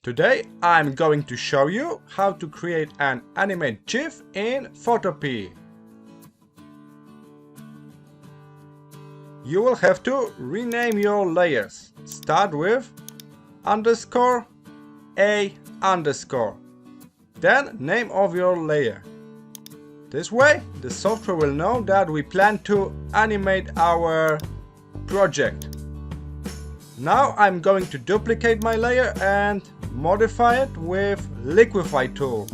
Today I'm going to show you how to create an animate GIF in Photopea. You will have to rename your layers. Start with _a_. Then name of your layer. This way the software will know that we plan to animate our project. Now I'm going to duplicate my layer and modify it with Liquify tool.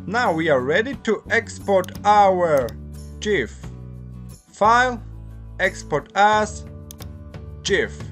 Now we are ready to export our GIF. File, export as GIF.